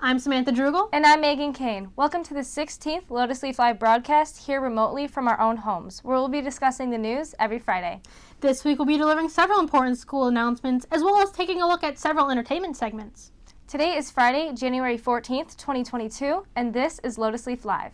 I'm Samantha Drugel. And I'm Megan Kane. Welcome to the 16th Lotus Leaf Live broadcast here remotely from our own homes, where we'll be discussing the news every Friday. This week we'll be delivering several important school announcements, as well as taking a look at several entertainment segments. Today is Friday, January 14th, 2022, and this is Lotus Leaf Live.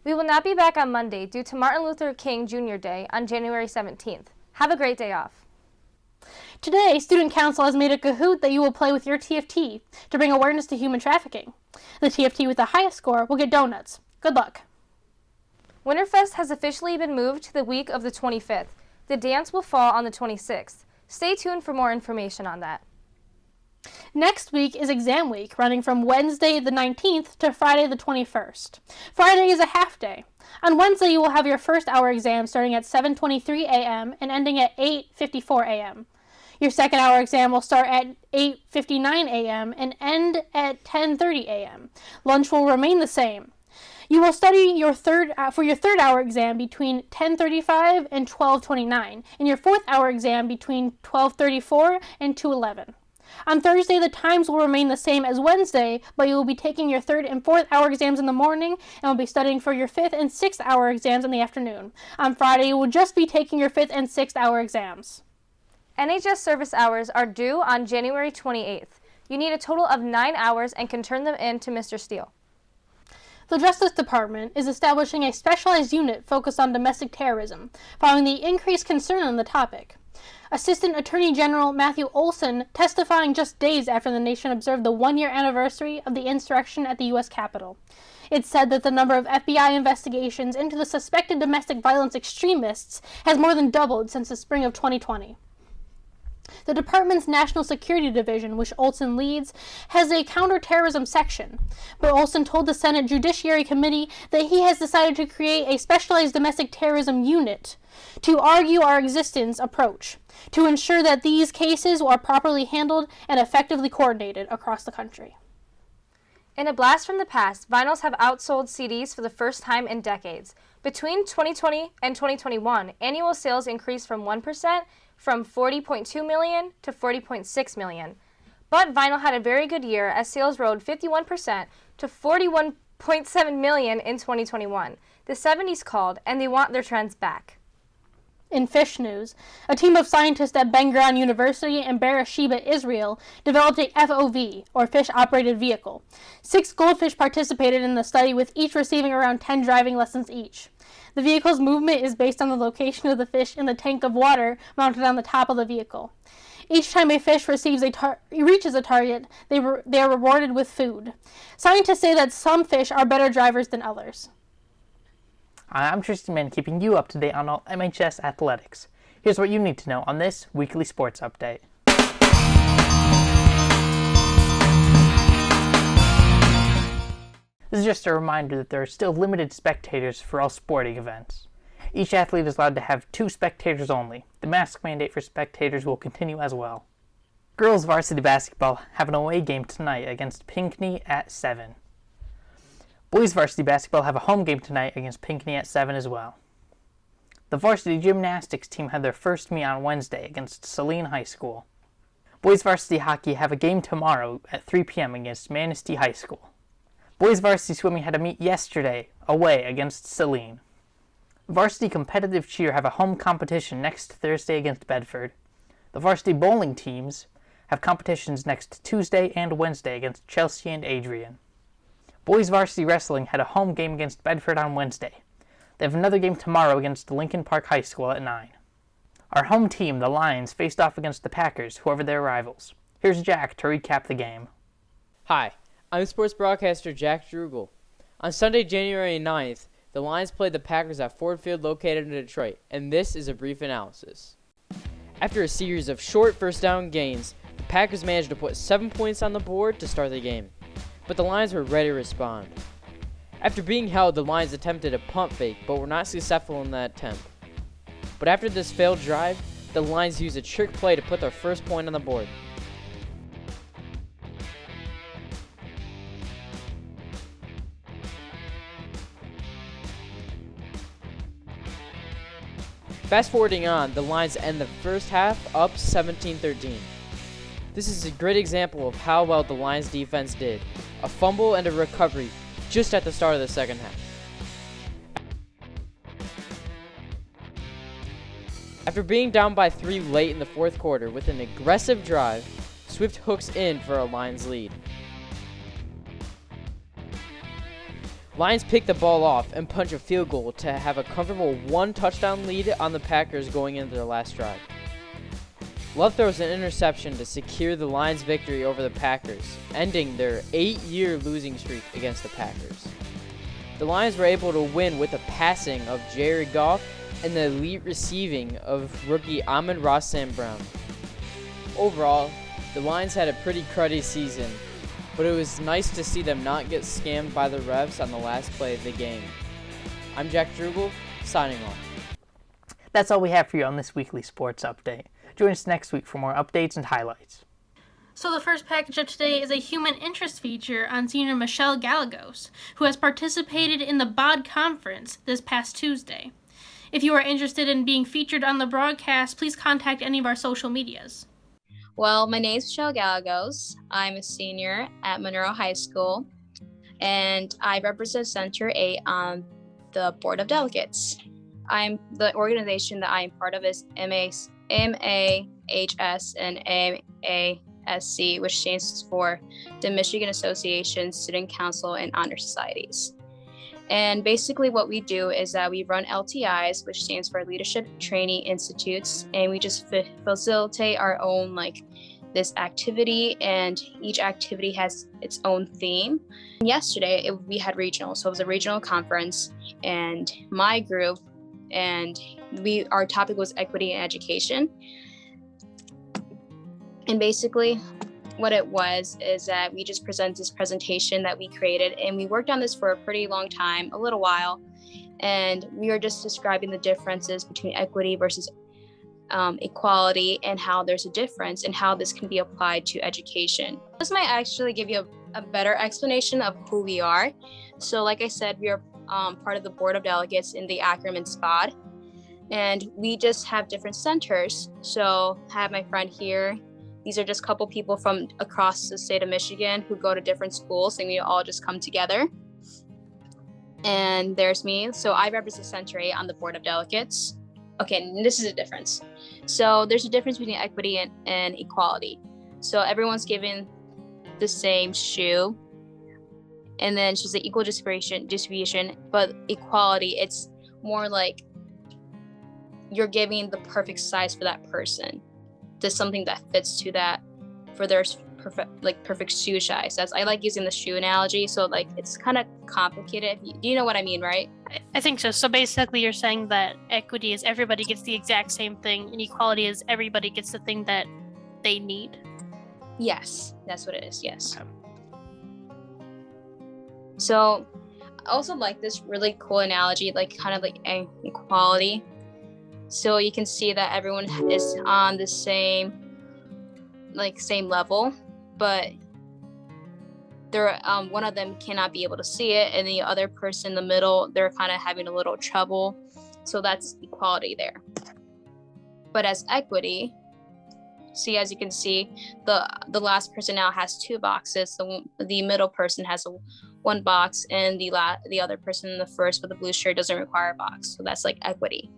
We will not be back on Monday due to Martin Luther King Jr. Day on January 17th. Have a great day off. Today, Student Council has made a Kahoot that you will play with your TFT to bring awareness to human trafficking. The TFT with the highest score will get donuts. Good luck. Winterfest has officially been moved to the week of the 25th. The dance will fall on the 26th. Stay tuned for more information on that. Next week is exam week, running from Wednesday the 19th to Friday the 21st. Friday is a half day. On Wednesday, you will have your first hour exam starting at 7:23 a.m. and ending at 8:54 a.m. Your second hour exam will start at 8:59 a.m. and end at 10:30 a.m. Lunch will remain the same. You will study for your third hour exam between 10:35 and 12:29, and your fourth hour exam between 12:34 and 2:11. On Thursday, the times will remain the same as Wednesday, but you will be taking your third and fourth hour exams in the morning and will be studying for your fifth and sixth hour exams in the afternoon. On Friday, you will just be taking your fifth and sixth hour exams. NHS service hours are due on January 28th. You need a total of 9 hours and can turn them in to Mr. Steele. The Justice Department is establishing a specialized unit focused on domestic terrorism, following the increased concern on the topic. Assistant Attorney General Matthew Olson testifying just days after the nation observed the one-year anniversary of the insurrection at the U.S. Capitol. It said that the number of FBI investigations into the suspected domestic violence extremists has more than doubled since the spring of 2020. The department's National Security Division, which Olson leads, has a counterterrorism section, but Olson told the Senate Judiciary Committee that he has decided to create a specialized domestic terrorism unit to argue our existence approach, to ensure that these cases are properly handled and effectively coordinated across the country. In a blast from the past, vinyls have outsold CDs for the first time in decades. Between 2020 and 2021, annual sales increased from 1% from 40.2 million to 40.6 million. But vinyl had a very good year as sales rose 51% to 41.7 million in 2021. The 70s called, and they want their trends back. In fish news, a team of scientists at Ben Gurion University and Beersheba, Israel, developed a FOV, or fish-operated vehicle. 6 goldfish participated in the study, with each receiving around 10 driving lessons each. The vehicle's movement is based on the location of the fish in the tank of water mounted on the top of the vehicle. Each time a fish reaches a target, they are rewarded with food. Scientists say that some fish are better drivers than others. I'm Tristan Mann, keeping you up to date on all MHS athletics. Here's what you need to know on this weekly sports update. This is just a reminder that there are still limited spectators for all sporting events. Each athlete is allowed to have 2 spectators only. The mask mandate for spectators will continue as well. Girls varsity basketball have an away game tonight against Pinckney at 7. Boys varsity basketball have a home game tonight against Pinckney at 7 as well. The varsity gymnastics team had their first meet on Wednesday against Saline High School. Boys varsity hockey have a game tomorrow at 3 p.m. against Manistee High School. Boys varsity swimming had a meet yesterday away against Saline. Varsity competitive cheer have a home competition next Thursday against Bedford. The varsity bowling teams have competitions next Tuesday and Wednesday against Chelsea and Adrian. Boys varsity wrestling had a home game against Bedford on Wednesday. They have another game tomorrow against Lincoln Park High School at 9. Our home team, the Lions, faced off against the Packers, whoever their rivals. Here's Jack to recap the game. Hi, I'm sports broadcaster Jack Drugel. On Sunday, January 9th, the Lions played the Packers at Ford Field located in Detroit, and this is a brief analysis. After a series of short first down gains, the Packers managed to put 7 points on the board to start the game, but the Lions were ready to respond. After being held, the Lions attempted a pump fake, but were not successful in that attempt. But after this failed drive, the Lions used a trick play to put their first point on the board. Fast forwarding on, the Lions end the first half up 17-13. This is a great example of how well the Lions defense did. A fumble and a recovery just at the start of the second half. After being down by 3 late in the fourth quarter with an aggressive drive, Swift hooks in for a Lions lead. Lions pick the ball off and punch a field goal to have a comfortable 1-touchdown lead on the Packers going into their last drive. Love throws an interception to secure the Lions' victory over the Packers, ending their 8-year losing streak against the Packers. The Lions were able to win with the passing of Jared Goff and the elite receiving of rookie Amon-Ra St. Brown. Overall, the Lions had a pretty cruddy season, but it was nice to see them not get scammed by the refs on the last play of the game. I'm Jack Drugel, signing off. That's all we have for you on this weekly sports update. Join us next week for more updates and highlights. So the first package of today is a human interest feature on senior Michelle Gallegos, who has participated in the BOD conference this past Tuesday. If you are interested in being featured on the broadcast, please contact any of our social medias. Well, my name is Michelle Gallegos. I'm a senior at Monroe High School, and I represent Center 8 on the Board of Delegates. The organization that I am part of is MAHS and MASC, which stands for the Michigan Association Student Council and Honor Societies. And basically what we do is that we run LTIs, which stands for Leadership Training Institutes, and we just facilitate our own this activity, and each activity has its own theme. And yesterday we had regional, so it was a regional conference, and my group and our topic was equity in education. And basically what it was is that we just presented this presentation that we created, and we worked on this for a pretty long time, a little while, and we were just describing the differences between equity versus equality, and how there's a difference and how this can be applied to education. This might actually give you a better explanation of who we are. So like I said, we are part of the Board of Delegates in the acronym SPOD, and we just have different centers. So I have my friend here. These are just a couple people from across the state of Michigan who go to different schools, and we all just come together. And there's me. So I represent Center 8 on the Board of Delegates. Okay, and this is a difference. So there's a difference between equity and equality. So everyone's given the same shoe, and then it's just an equal distribution, but equality, it's more like you're giving the perfect size for that person. There's something that fits to that for their perfect shoe size. I like using the shoe analogy, so it's kind of complicated. You know what I mean, right? I think so. So basically you're saying that equity is everybody gets the exact same thing, and equality is everybody gets the thing that they need. Yes, that's what it is, yes. Okay. So I also like this really cool analogy, kind of like equality. So you can see that everyone is on the same level, but they're one of them cannot be able to see it, and the other person in the middle, they're kind of having a little trouble. So that's equality there. But as equity, see, as you can see, the last person now has 2 boxes. The middle person has one box, and the other person in the first with the blue shirt doesn't require a box. So that's equity.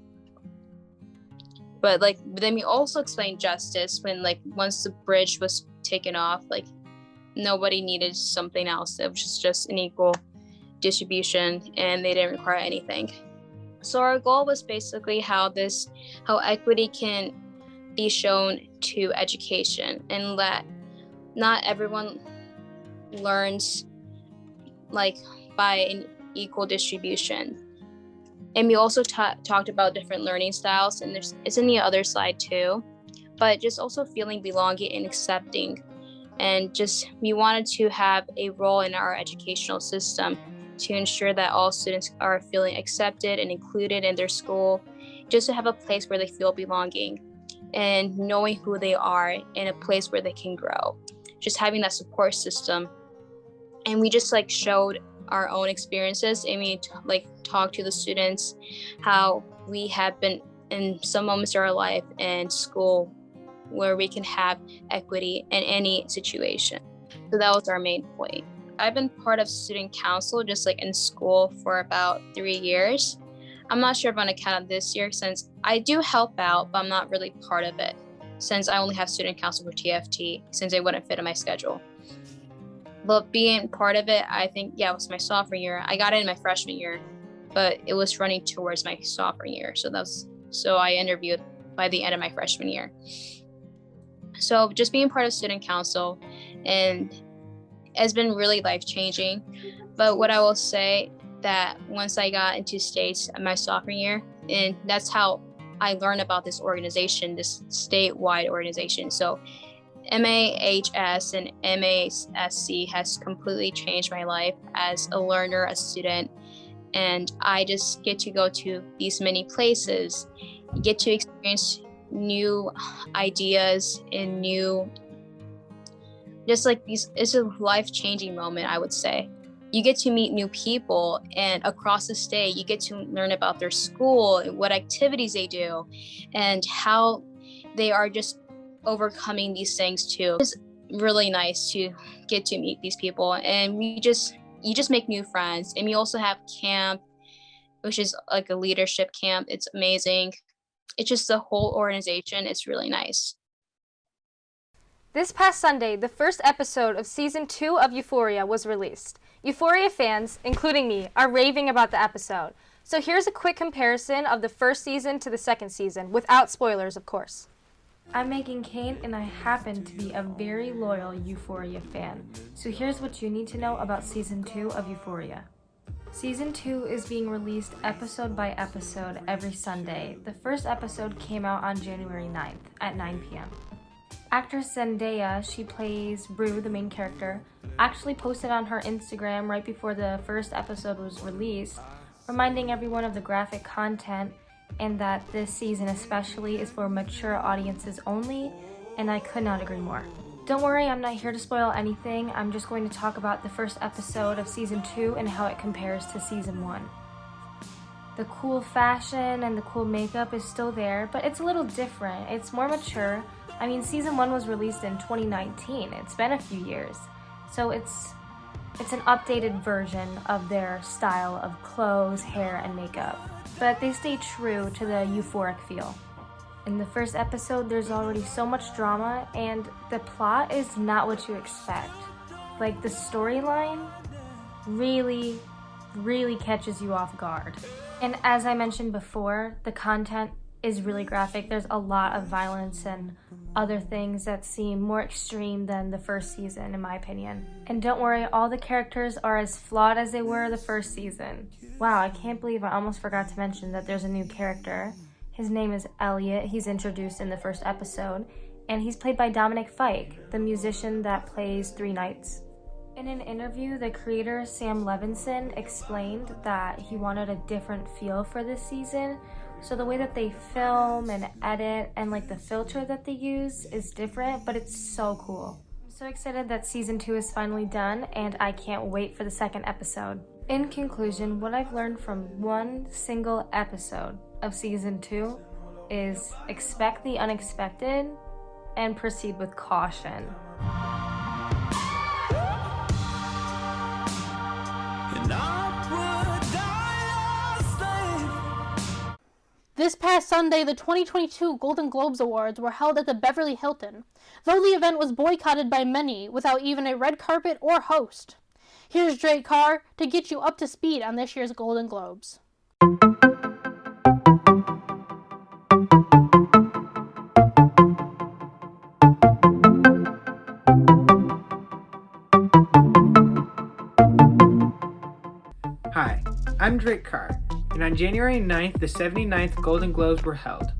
But then we also explained justice when once the bridge was taken off, nobody needed something else. It was just an equal distribution, and they didn't require anything. So our goal was basically how equity can be shown to education, and that not everyone learns by an equal distribution. And we also talked about different learning styles, and it's in the other slide too, but just also feeling belonging and accepting. And just we wanted to have a role in our educational system to ensure that all students are feeling accepted and included in their school, just to have a place where they feel belonging and knowing who they are in a place where they can grow, just having that support system. And we just showed our own experiences, and we talked to the students how we have been in some moments of our life and school where we can have equity in any situation. So that was our main point. I've been part of student council just like in school for about 3 years. I'm not sure if I'm gonna count it this year since I do help out, but I'm not really part of it since I only have student council for TFT since it wouldn't fit in my schedule. But being part of it, I think, it was my sophomore year. I got it in my freshman year, but it was running towards my sophomore year. So I interviewed by the end of my freshman year. So just being part of student council and has been really life-changing. But what I will say that once I got into states my sophomore year, and that's how I learned about this organization, this statewide organization. So MAHS and MASC has completely changed my life as a learner, a student, and I just get to go to these many places, get to experience new ideas and new, just like these, it's a life-changing moment, I would say. You get to meet new people, and across the state, you get to learn about their school, and what activities they do, and how they are just overcoming these things too. It's really nice to get to meet these people, and you just make new friends. And we also have camp, which is like a leadership camp. It's amazing. It's just the whole organization. It's really nice. This past Sunday, the first episode of Season 2 of Euphoria was released. Euphoria fans, including me, are raving about the episode. So here's a quick comparison of the first season to the second season, without spoilers, of course. I'm Megan Kane, and I happen to be a very loyal Euphoria fan. So here's what you need to know about Season 2 of Euphoria. Season 2 is being released episode by episode every Sunday. The first episode came out on January 9th at 9 p.m. Actress Zendaya, she plays Rue, the main character, actually posted on her Instagram right before the first episode was released, reminding everyone of the graphic content and that this season especially is for mature audiences only, and I could not agree more. Don't worry, I'm not here to spoil anything. I'm just going to talk about the first episode of Season 2 and how it compares to Season 1. The cool fashion and the cool makeup is still there, but it's a little different. It's more mature. I mean, Season 1 was released in 2019. It's been a few years. So it's an updated version of their style of clothes, hair, and makeup. But they stay true to the euphoric feel. In the first episode, there's already so much drama, and the plot is not what you expect. Like, the storyline really, really catches you off guard. And as I mentioned before, the content is really graphic. There's a lot of violence and other things that seem more extreme than the first season, in my opinion. And don't worry, all the characters are as flawed as they were the first season. Wow, I can't believe I almost forgot to mention that there's a new character. His name is Elliot. He's introduced in the first episode, and he's played by Dominic Fike, the musician that plays Three Knights. In an interview, the creator, Sam Levinson, explained that he wanted a different feel for this season. So the way that they film and edit and like the filter that they use is different, but it's so cool. I'm so excited that Season 2 is finally done, and I can't wait for the second episode. In conclusion, what I've learned from one single episode of Season 2 is expect the unexpected and proceed with caution. This past Sunday, the 2022 Golden Globes Awards were held at the Beverly Hilton, though the event was boycotted by many without even a red carpet or host. Here's Drake Carr to get you up to speed on this year's Golden Globes. Hi, I'm Drake Carr, and on January 9th, the 79th Golden Globes were held.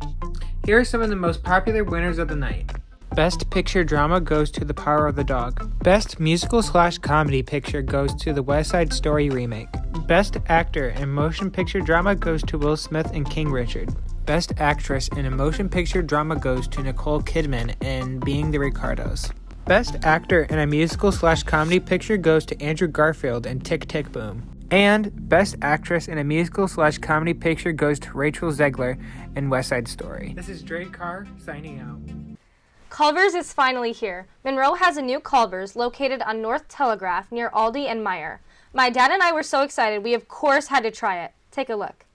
Here are some of the most popular winners of the night. Best Picture Drama goes to The Power of the Dog. Best Musical/Comedy Picture goes to the West Side Story remake. Best Actor in Motion Picture Drama goes to Will Smith in King Richard. Best Actress in a Motion Picture Drama goes to Nicole Kidman in Being the Ricardos. Best Actor in a Musical/Comedy Picture goes to Andrew Garfield in Tick, Tick, Boom. And Best Actress in a Musical/Comedy Picture goes to Rachel Zegler in West Side Story. This is Drake Carr signing out. Culvers is finally here. Monroe has a new Culvers located on North Telegraph near Aldi and Meyer. My dad and I were so excited, we of course had to try it. Take a look.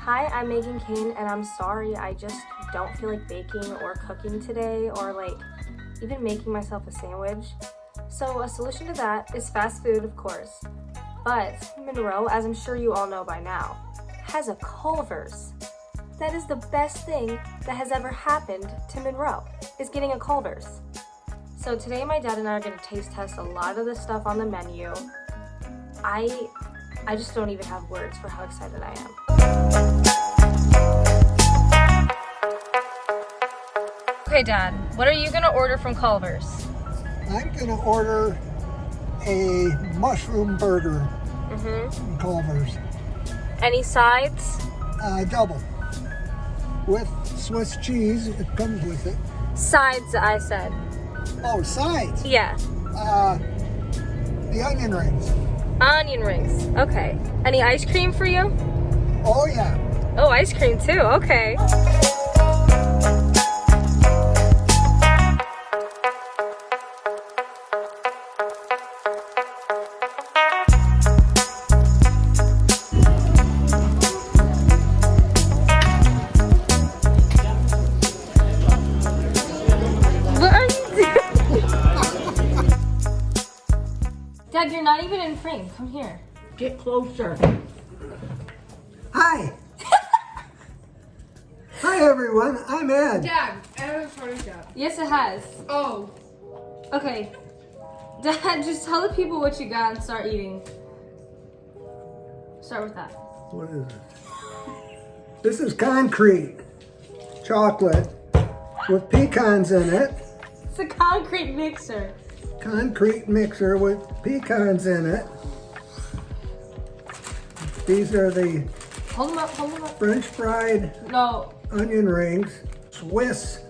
Hi, I'm Megan Kane, and I'm sorry, I just don't feel like baking or cooking today, or like even making myself a sandwich. So a solution to that is fast food, of course. But Monroe, as I'm sure you all know by now, has a Culvers. That is the best thing that has ever happened to Monroe, is getting a Culvers. So today my dad and I are going to taste test a lot of the stuff on the menu. I just don't even have words for how excited I am. Okay, Dad, what are you gonna order from Culvers? I'm gonna order a mushroom burger from Culvers. Any sides? Double. With Swiss cheese, it comes with it. Sides, I said. Oh, sides. Yeah. The onion rings. Onion rings. Okay. Any ice cream for you? Oh, yeah. Oh, ice cream too. Okay. What are you doing? Dad, you're not even in frame. Come here. Get closer. Hi. Hi, everyone. I'm Ed. Dad, I have a Photoshop. Yes, it has. Oh. Okay. Dad, just tell the people what you got and start eating. Start with that. What is it? This is concrete chocolate with pecans in it. It's a concrete mixer. Concrete mixer with pecans in it. These are the Hold them up, hold them up. French fried No. onion rings, Swiss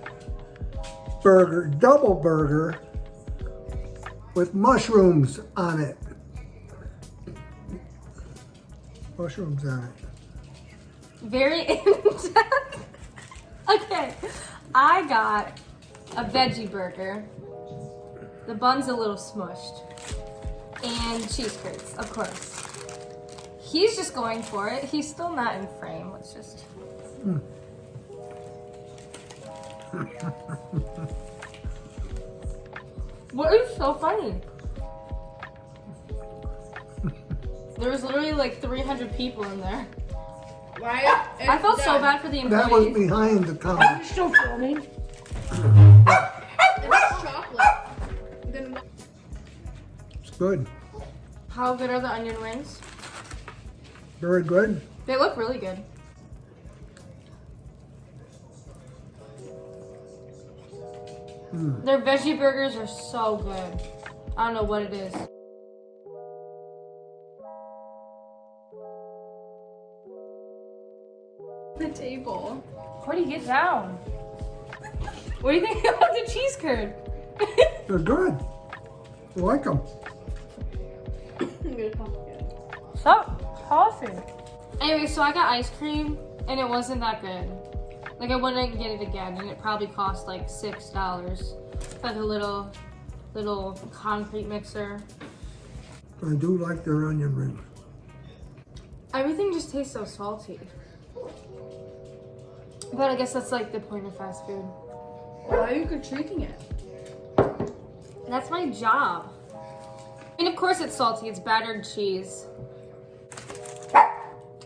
burger, double burger with mushrooms on it. Mushrooms on it. Very in-depth. Okay. I got a veggie burger. The bun's a little smushed. And cheese curds, of course. He's just going for it. He's still not in frame. Let's just... What is so funny? There was literally like 300 people in there. Why? I felt so bad for the That was employees. behind the counter. Still filming. It's chocolate. Then what? It's good. How good are the onion rings? Very good. They look really good. Their veggie burgers are so good. I don't know what it is. The table. Cordy, get down. What do you think about the cheese curd? They're good. I like them. Stop coughing. Anyway, so I got ice cream and it wasn't that good. Like I wouldn't get it again, and it probably cost like $6. Like a little concrete mixer. I do like their onion rings. Everything just tastes so salty. But I guess that's like the point of fast food. Why are you critiquing it? That's my job. And of course it's salty, it's battered cheese.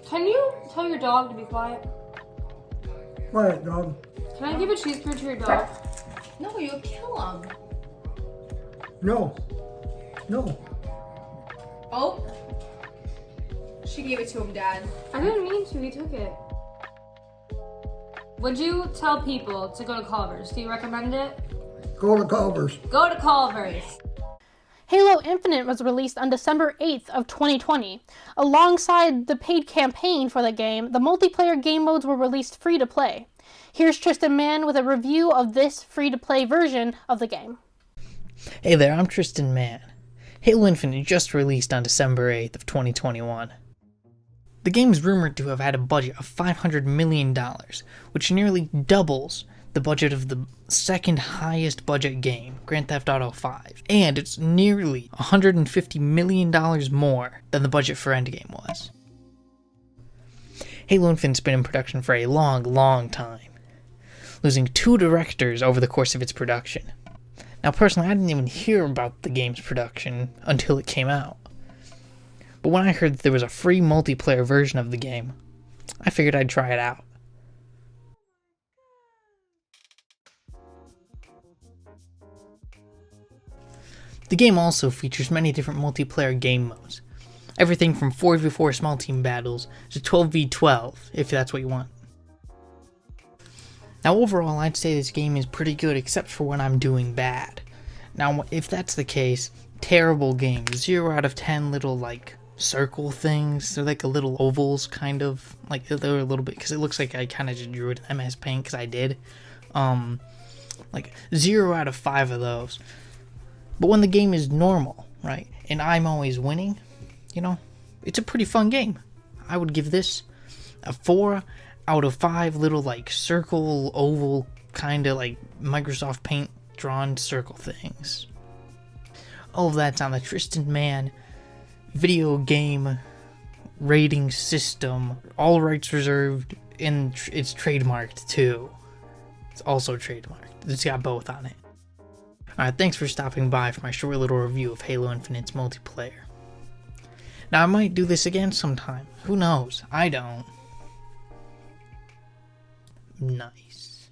Can you tell your dog to be quiet? Quiet, dog. Can I give a cheese curd to your dog? No, you'll kill him. No. No. Oh. She gave it to him, Dad. I didn't mean to, he took it. Would you tell people to go to Culvers? Do you recommend it? Go to Culvers. Go to Culvers. Halo Infinite was released on December 8th of 2020. Alongside the paid campaign for the game, the multiplayer game modes were released free to play. Here's Tristan Mann with a review of this free to play version of the game. Hey there, I'm Tristan Mann. Halo Infinite just released on December 8th of 2021. The game is rumored to have had a budget of $500 million, which nearly doubles the budget of the second highest budget game, Grand Theft Auto V, and it's nearly $150 million more than the budget for Endgame was. Halo Infinite's been in production for a long time, losing 2 directors over the course of its production. Now personally, I didn't even hear about the game's production until it came out. But when I heard that there was a free multiplayer version of the game, I figured I'd try it out. The game also features many different multiplayer game modes. Everything from 4v4 small team battles to 12v12, if that's what you want. Now overall, I'd say this game is pretty good except for when I'm doing bad. Now if that's the case, terrible game. 0 out of 10 little circle things. They're like a little ovals, kind of. Like they're a little bit, because it looks like I kind of just drew it in MS Paint, because I did. 0 out of 5 of those. But when the game is normal, right, and I'm always winning, it's a pretty fun game. I would give this a 4 out of 5 little circle, oval, kind of like Microsoft Paint drawn circle things. All of that's on the Tristan Mann video game rating system. All rights reserved, and it's trademarked too. It's also trademarked. It's got both on it. Alright, thanks for stopping by for my short little review of Halo Infinite's multiplayer. Now I might do this again sometime. Who knows? I don't. Nice.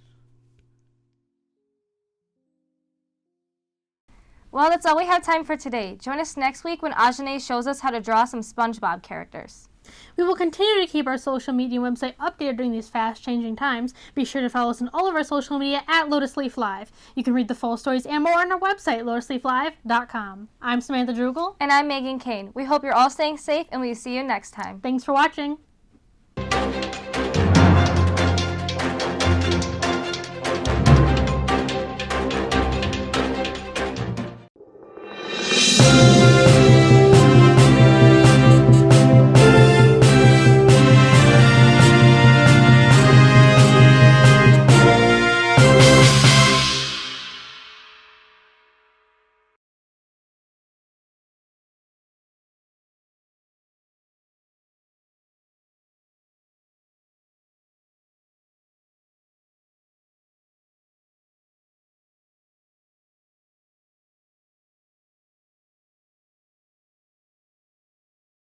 Well, that's all we have time for today. Join us next week when Ajane shows us how to draw some SpongeBob characters. We will continue to keep our social media website updated during these fast-changing times. Be sure to follow us on all of our social media at Lotus Leaf Live. You can read the full stories and more on our website, lotusleaflive.com. I'm Samantha Drugel. And I'm Megan Kane. We hope you're all staying safe, and we will see you next time. Thanks for watching.